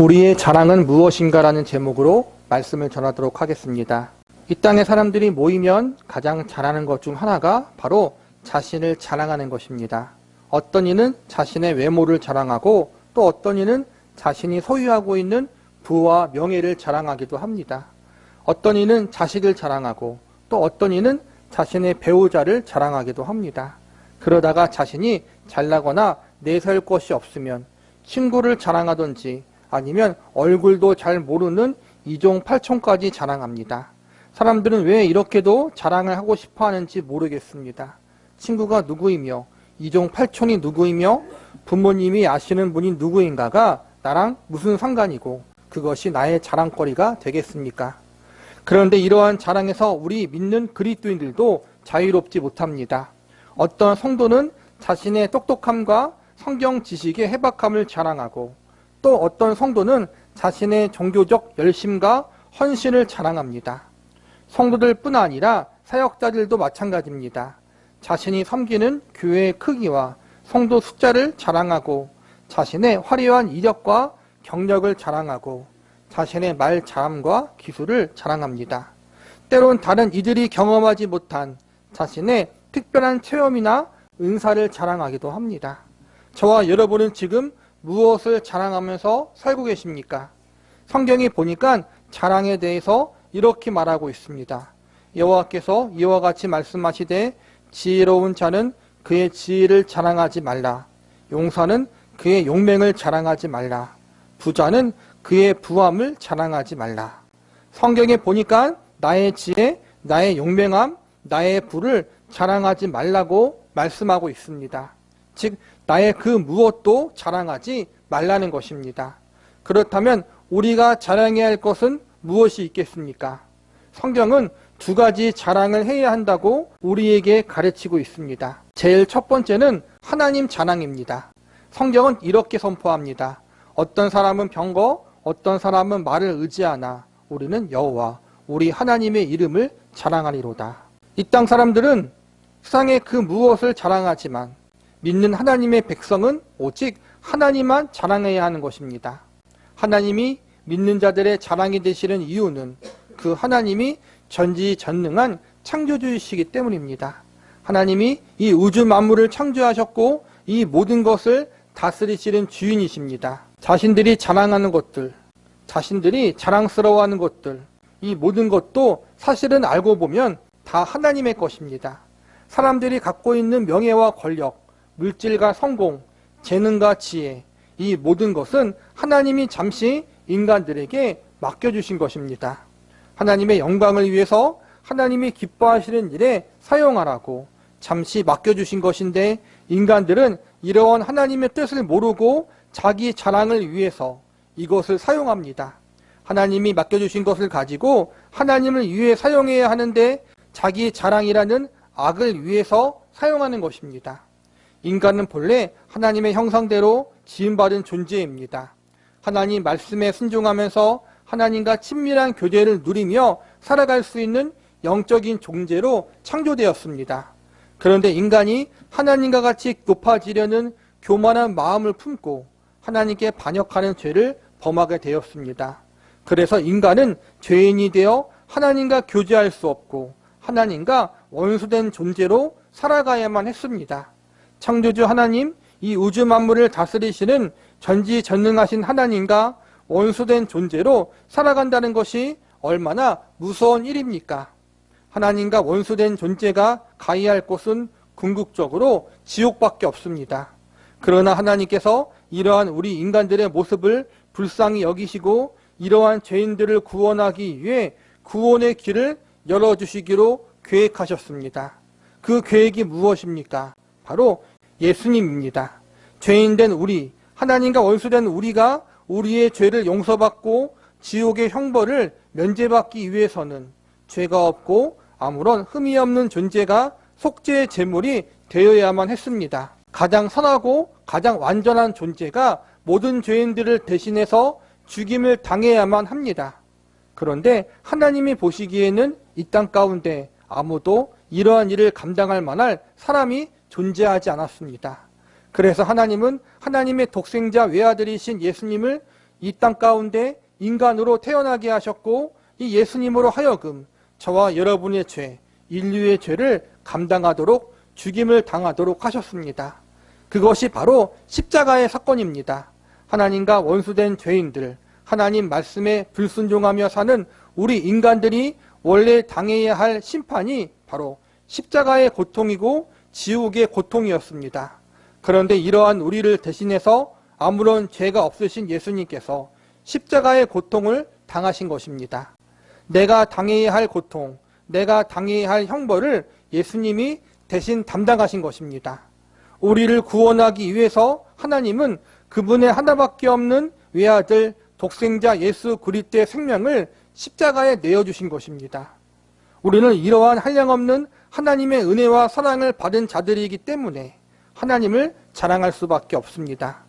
우리의 자랑은 무엇인가라는 제목으로 말씀을 전하도록 하겠습니다. 이 땅에 사람들이 모이면 가장 잘하는 것 중 하나가 바로 자신을 자랑하는 것입니다. 어떤 이는 자신의 외모를 자랑하고 또 어떤 이는 자신이 소유하고 있는 부와 명예를 자랑하기도 합니다. 어떤 이는 자식을 자랑하고 또 어떤 이는 자신의 배우자를 자랑하기도 합니다. 그러다가 자신이 잘나거나 내세울 것이 없으면 친구를 자랑하든지 아니면 얼굴도 잘 모르는 이종 팔촌까지 자랑합니다. 사람들은 왜 이렇게도 자랑을 하고 싶어 하는지 모르겠습니다. 친구가 누구이며 이종 팔촌이 누구이며 부모님이 아시는 분이 누구인가가 나랑 무슨 상관이고 그것이 나의 자랑거리가 되겠습니까? 그런데 이러한 자랑에서 우리 믿는 그리스도인들도 자유롭지 못합니다. 어떤 성도는 자신의 똑똑함과 성경 지식의 해박함을 자랑하고 또 어떤 성도는 자신의 종교적 열심과 헌신을 자랑합니다. 성도들 뿐 아니라 사역자들도 마찬가지입니다. 자신이 섬기는 교회의 크기와 성도 숫자를 자랑하고 자신의 화려한 이력과 경력을 자랑하고 자신의 말 잘함과 기술을 자랑합니다. 때론 다른 이들이 경험하지 못한 자신의 특별한 체험이나 은사를 자랑하기도 합니다. 저와 여러분은 지금 무엇을 자랑하면서 살고 계십니까? 성경이 보니까 자랑에 대해서 이렇게 말하고 있습니다. 여호와께서 이와 같이 말씀하시되 지혜로운 자는 그의 지혜를 자랑하지 말라. 용사는 그의 용맹을 자랑하지 말라. 부자는 그의 부함을 자랑하지 말라. 성경에 보니까 나의 지혜, 나의 용맹함, 나의 부를 자랑하지 말라고 말씀하고 있습니다. 즉 나의 그 무엇도 자랑하지 말라는 것입니다. 그렇다면 우리가 자랑해야 할 것은 무엇이 있겠습니까? 성경은 두 가지 자랑을 해야 한다고 우리에게 가르치고 있습니다. 제일 첫 번째는 하나님 자랑입니다. 성경은 이렇게 선포합니다. 어떤 사람은 병거, 어떤 사람은 말을 의지하나 우리는 여호와 우리 하나님의 이름을 자랑하리로다. 이 땅 사람들은 세상의 그 무엇을 자랑하지만 믿는 하나님의 백성은 오직 하나님만 자랑해야 하는 것입니다. 하나님이 믿는 자들의 자랑이 되시는 이유는 그 하나님이 전지전능한 창조주이시기 때문입니다. 하나님이 이 우주 만물을 창조하셨고 이 모든 것을 다스리시는 주인이십니다. 자신들이 자랑하는 것들, 자신들이 자랑스러워하는 것들, 이 모든 것도 사실은 알고 보면 다 하나님의 것입니다. 사람들이 갖고 있는 명예와 권력, 물질과 성공, 재능과 지혜, 이 모든 것은 하나님이 잠시 인간들에게 맡겨주신 것입니다. 하나님의 영광을 위해서 하나님이 기뻐하시는 일에 사용하라고 잠시 맡겨주신 것인데 인간들은 이러한 하나님의 뜻을 모르고 자기 자랑을 위해서 이것을 사용합니다. 하나님이 맡겨주신 것을 가지고 하나님을 위해 사용해야 하는데 자기 자랑이라는 악을 위해서 사용하는 것입니다. 인간은 본래 하나님의 형상대로 지음받은 존재입니다. 하나님 말씀에 순종하면서 하나님과 친밀한 교제를 누리며 살아갈 수 있는 영적인 존재로 창조되었습니다. 그런데 인간이 하나님과 같이 높아지려는 교만한 마음을 품고 하나님께 반역하는 죄를 범하게 되었습니다. 그래서 인간은 죄인이 되어 하나님과 교제할 수 없고 하나님과 원수된 존재로 살아가야만 했습니다. 창조주 하나님, 이 우주 만물을 다스리시는 전지전능하신 하나님과 원수된 존재로 살아간다는 것이 얼마나 무서운 일입니까? 하나님과 원수된 존재가 가야 할 곳은 궁극적으로 지옥밖에 없습니다. 그러나 하나님께서 이러한 우리 인간들의 모습을 불쌍히 여기시고 이러한 죄인들을 구원하기 위해 구원의 길을 열어주시기로 계획하셨습니다. 그 계획이 무엇입니까? 바로 예수님입니다. 죄인된 우리, 하나님과 원수된 우리가 우리의 죄를 용서받고 지옥의 형벌을 면제받기 위해서는 죄가 없고 아무런 흠이 없는 존재가 속죄의 제물이 되어야만 했습니다. 가장 선하고 가장 완전한 존재가 모든 죄인들을 대신해서 죽임을 당해야만 합니다. 그런데 하나님이 보시기에는 이 땅 가운데 아무도 이러한 일을 감당할 만한 사람이 존재하지 않았습니다. 그래서 하나님은 하나님의 독생자 외아들이신 예수님을 이 땅 가운데 인간으로 태어나게 하셨고 이 예수님으로 하여금 저와 여러분의 죄, 인류의 죄를 감당하도록 죽임을 당하도록 하셨습니다. 그것이 바로 십자가의 사건입니다. 하나님과 원수된 죄인들, 하나님 말씀에 불순종하며 사는 우리 인간들이 원래 당해야 할 심판이 바로 십자가의 고통이고 지옥의 고통이었습니다. 그런데 이러한 우리를 대신해서 아무런 죄가 없으신 예수님께서 십자가의 고통을 당하신 것입니다. 내가 당해야 할 고통, 내가 당해야 할 형벌을 예수님이 대신 담당하신 것입니다. 우리를 구원하기 위해서 하나님은 그분의 하나밖에 없는 외아들 독생자 예수 그리스도의 생명을 십자가에 내어주신 것입니다. 우리는 이러한 한량없는 하나님의 은혜와 사랑을 받은 자들이기 때문에 하나님을 자랑할 수밖에 없습니다.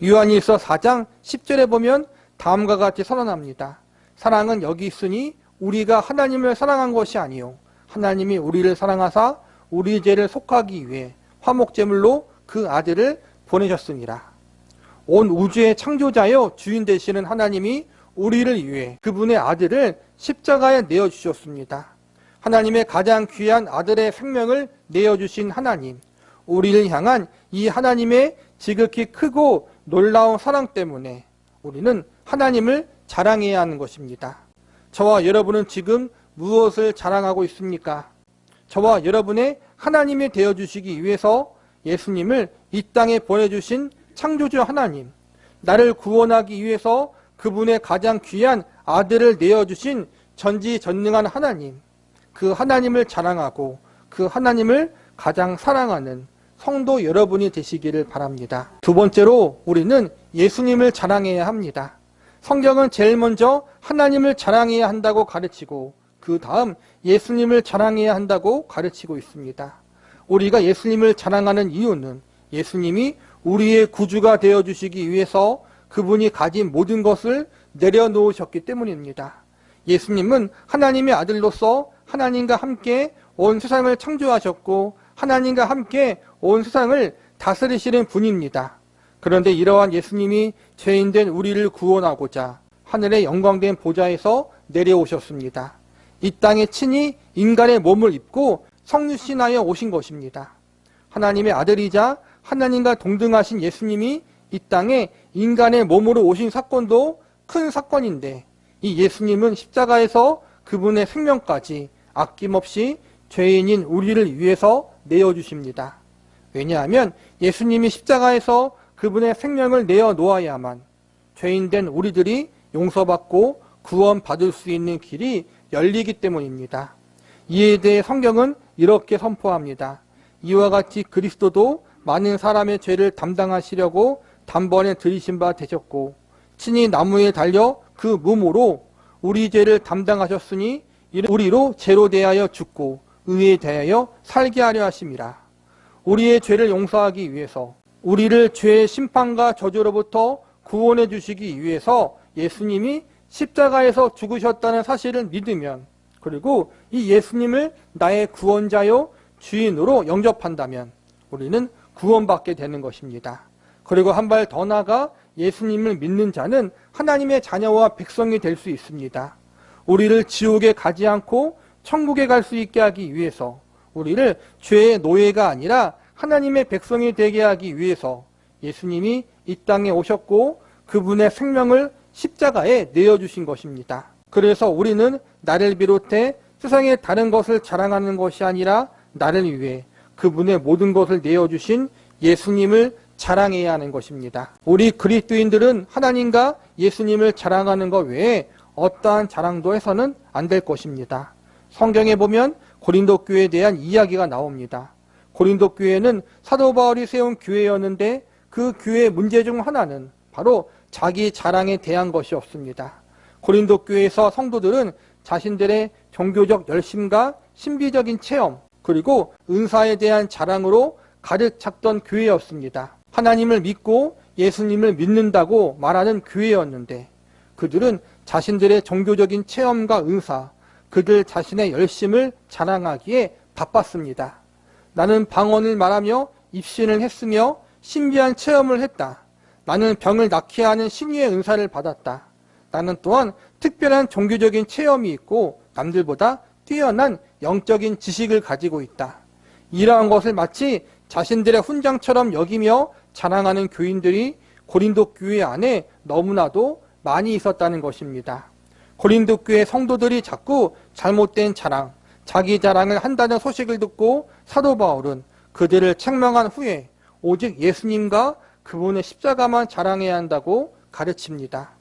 요한일서 4장 10절에 보면 다음과 같이 선언합니다. 사랑은 여기 있으니 우리가 하나님을 사랑한 것이 아니요 하나님이 우리를 사랑하사 우리 죄를 속하기 위해 화목제물로 그 아들을 보내셨습니다. 온 우주의 창조자여 주인 되시는 하나님이 우리를 위해 그분의 아들을 십자가에 내어주셨습니다. 하나님의 가장 귀한 아들의 생명을 내어주신 하나님, 우리를 향한 이 하나님의 지극히 크고 놀라운 사랑 때문에 우리는 하나님을 자랑해야 하는 것입니다. 저와 여러분은 지금 무엇을 자랑하고 있습니까? 저와 여러분의 하나님이 되어주시기 위해서 예수님을 이 땅에 보내주신 창조주 하나님, 나를 구원하기 위해서 그분의 가장 귀한 아들을 내어주신 전지전능한 하나님, 그 하나님을 자랑하고 그 하나님을 가장 사랑하는 성도 여러분이 되시기를 바랍니다. 두 번째로 우리는 예수님을 자랑해야 합니다. 성경은 제일 먼저 하나님을 자랑해야 한다고 가르치고 그 다음 예수님을 자랑해야 한다고 가르치고 있습니다. 우리가 예수님을 자랑하는 이유는 예수님이 우리의 구주가 되어주시기 위해서 그분이 가진 모든 것을 내려놓으셨기 때문입니다. 예수님은 하나님의 아들로서 하나님과 함께 온 세상을 창조하셨고 하나님과 함께 온 세상을 다스리시는 분입니다. 그런데 이러한 예수님이 죄인된 우리를 구원하고자 하늘의 영광된 보좌에서 내려오셨습니다. 이 땅에 친히 인간의 몸을 입고 성육신하여 오신 것입니다. 하나님의 아들이자 하나님과 동등하신 예수님이 이 땅에 인간의 몸으로 오신 사건도 큰 사건인데 이 예수님은 십자가에서 그분의 생명까지 아낌없이 죄인인 우리를 위해서 내어주십니다. 왜냐하면 예수님이 십자가에서 그분의 생명을 내어놓아야만 죄인된 우리들이 용서받고 구원받을 수 있는 길이 열리기 때문입니다. 이에 대해 성경은 이렇게 선포합니다. 이와 같이 그리스도도 많은 사람의 죄를 담당하시려고 단번에 들이신 바 되셨고 친히 나무에 달려 그 몸으로 우리 죄를 담당하셨으니 우리로 죄로 대하여 죽고 의에 대하여 살게 하려 하심이라. 우리의 죄를 용서하기 위해서 우리를 죄의 심판과 저주로부터 구원해 주시기 위해서 예수님이 십자가에서 죽으셨다는 사실을 믿으면 그리고 이 예수님을 나의 구원자요 주인으로 영접한다면 우리는 구원받게 되는 것입니다. 그리고 한 발 더 나아가 예수님을 믿는 자는 하나님의 자녀와 백성이 될 수 있습니다. 우리를 지옥에 가지 않고 천국에 갈 수 있게 하기 위해서 우리를 죄의 노예가 아니라 하나님의 백성이 되게 하기 위해서 예수님이 이 땅에 오셨고 그분의 생명을 십자가에 내어주신 것입니다. 그래서 우리는 나를 비롯해 세상의 다른 것을 자랑하는 것이 아니라 나를 위해 그분의 모든 것을 내어주신 예수님을 자랑해야 하는 것입니다. 우리 그리스도인들은 하나님과 예수님을 자랑하는 것 외에 어떠한 자랑도 해서는 안 될 것입니다. 성경에 보면 고린도 교회에 대한 이야기가 나옵니다. 고린도 교회는 사도 바울이 세운 교회였는데 그 교회의 문제 중 하나는 바로 자기 자랑에 대한 것이었습니다. 고린도 교회에서 성도들은 자신들의 종교적 열심과 신비적인 체험 그리고 은사에 대한 자랑으로 가득 찼던 교회였습니다. 하나님을 믿고 예수님을 믿는다고 말하는 교회였는데 그들은 자신들의 종교적인 체험과 은사, 그들 자신의 열심을 자랑하기에 바빴습니다. 나는 방언을 말하며 입신을 했으며 신비한 체험을 했다. 나는 병을 낫게 하는 신유의 은사를 받았다. 나는 또한 특별한 종교적인 체험이 있고 남들보다 뛰어난 영적인 지식을 가지고 있다. 이러한 것을 마치 자신들의 훈장처럼 여기며 자랑하는 교인들이 고린도 교회 안에 너무나도 많이 있었다는 것입니다. 고린도 교회 성도들이 자꾸 잘못된 자랑, 자기 자랑을 한다는 소식을 듣고 사도 바울은 그들을 책망한 후에 오직 예수님과 그분의 십자가만 자랑해야 한다고 가르칩니다.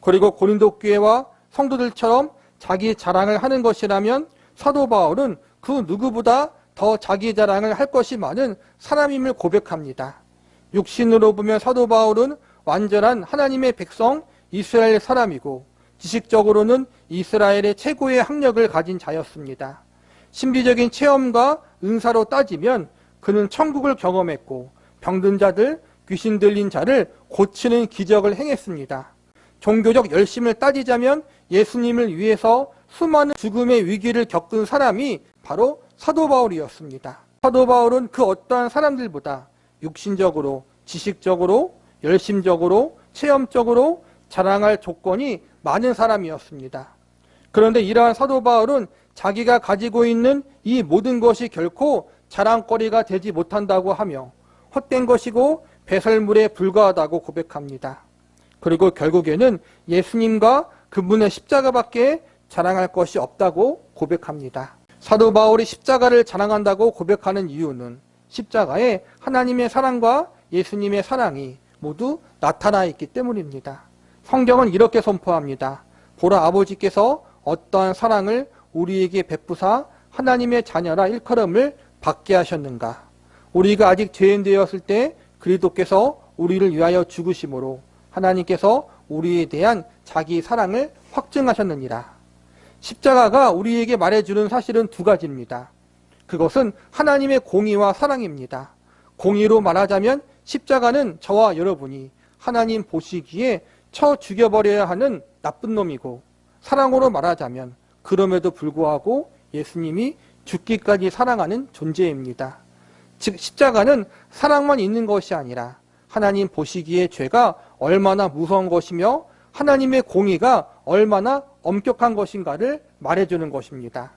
그리고 고린도 교회와 성도들처럼 자기 자랑을 하는 것이라면 사도 바울은 그 누구보다 더 자기 자랑을 할 것이 많은 사람임을 고백합니다. 육신으로 보면 사도 바울은 완전한 하나님의 백성 이스라엘 사람이고 지식적으로는 이스라엘의 최고의 학력을 가진 자였습니다. 신비적인 체험과 은사로 따지면 그는 천국을 경험했고 병든 자들, 귀신 들린 자를 고치는 기적을 행했습니다. 종교적 열심을 따지자면 예수님을 위해서 수많은 죽음의 위기를 겪은 사람이 바로 사도 바울이었습니다. 사도 바울은 그 어떠한 사람들보다 육신적으로, 지식적으로, 열심적으로, 체험적으로 자랑할 조건이 많은 사람이었습니다. 그런데 이러한 사도 바울은 자기가 가지고 있는 이 모든 것이 결코 자랑거리가 되지 못한다고 하며 헛된 것이고 배설물에 불과하다고 고백합니다. 그리고 결국에는 예수님과 그분의 십자가밖에 자랑할 것이 없다고 고백합니다. 사도 바울이 십자가를 자랑한다고 고백하는 이유는 십자가에 하나님의 사랑과 예수님의 사랑이 모두 나타나 있기 때문입니다. 성경은 이렇게 선포합니다. 보라, 아버지께서 어떠한 사랑을 우리에게 베푸사 하나님의 자녀라 일컬음을 받게 하셨는가. 우리가 아직 죄인 되었을 때 그리스도께서 우리를 위하여 죽으심으로 하나님께서 우리에 대한 자기 사랑을 확증하셨느니라. 십자가가 우리에게 말해주는 사실은 두 가지입니다. 그것은 하나님의 공의와 사랑입니다. 공의로 말하자면 십자가는 저와 여러분이 하나님 보시기에 쳐 죽여버려야 하는 나쁜 놈이고, 사랑으로 말하자면 그럼에도 불구하고 예수님이 죽기까지 사랑하는 존재입니다. 즉 십자가는 사랑만 있는 것이 아니라 하나님 보시기에 죄가 얼마나 무서운 것이며 하나님의 공의가 얼마나 엄격한 것인가를 말해주는 것입니다.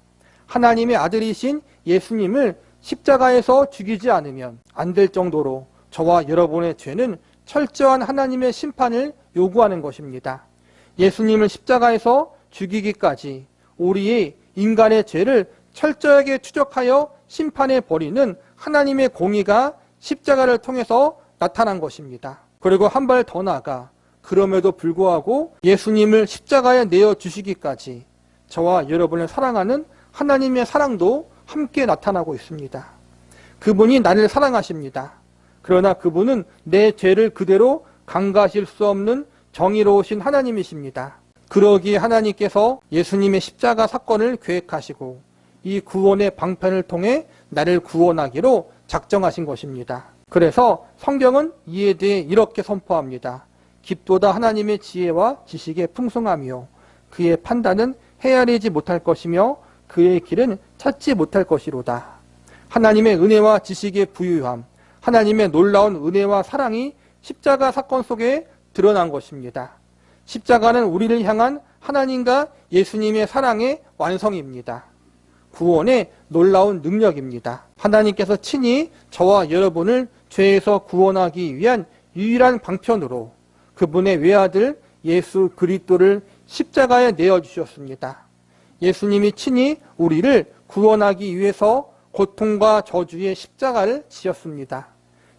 하나님의 아들이신 예수님을 십자가에서 죽이지 않으면 안 될 정도로 저와 여러분의 죄는 철저한 하나님의 심판을 요구하는 것입니다. 예수님을 십자가에서 죽이기까지 우리의 인간의 죄를 철저하게 추적하여 심판해 버리는 하나님의 공의가 십자가를 통해서 나타난 것입니다. 그리고 한 발 더 나아가 그럼에도 불구하고 예수님을 십자가에 내어주시기까지 저와 여러분을 사랑하는 하나님의 사랑도 함께 나타나고 있습니다. 그분이 나를 사랑하십니다. 그러나 그분은 내 죄를 그대로 강가하실 수 없는 정의로우신 하나님이십니다. 그러기에 하나님께서 예수님의 십자가 사건을 계획하시고 이 구원의 방편을 통해 나를 구원하기로 작정하신 것입니다. 그래서 성경은 이에 대해 이렇게 선포합니다. 깊도다 하나님의 지혜와 지식의 풍성함이요 그의 판단은 헤아리지 못할 것이며 그의 길은 찾지 못할 것이로다. 하나님의 은혜와 지식의 부유함, 하나님의 놀라운 은혜와 사랑이 십자가 사건 속에 드러난 것입니다. 십자가는 우리를 향한 하나님과 예수님의 사랑의 완성입니다. 구원의 놀라운 능력입니다. 하나님께서 친히 저와 여러분을 죄에서 구원하기 위한 유일한 방편으로 그분의 외아들 예수 그리스도를 십자가에 내어주셨습니다. 예수님이 친히 우리를 구원하기 위해서 고통과 저주의 십자가를 지었습니다.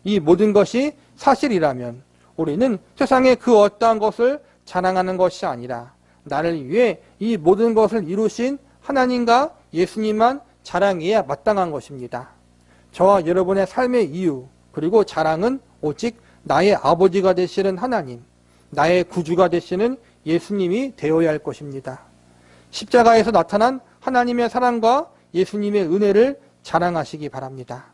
이 모든 것이 사실이라면 우리는 세상의 그 어떠한 것을 자랑하는 것이 아니라 나를 위해 이 모든 것을 이루신 하나님과 예수님만 자랑해야 마땅한 것입니다. 저와 여러분의 삶의 이유 그리고 자랑은 오직 나의 아버지가 되시는 하나님, 나의 구주가 되시는 예수님이 되어야 할 것입니다. 십자가에서 나타난 하나님의 사랑과 예수님의 은혜를 자랑하시기 바랍니다.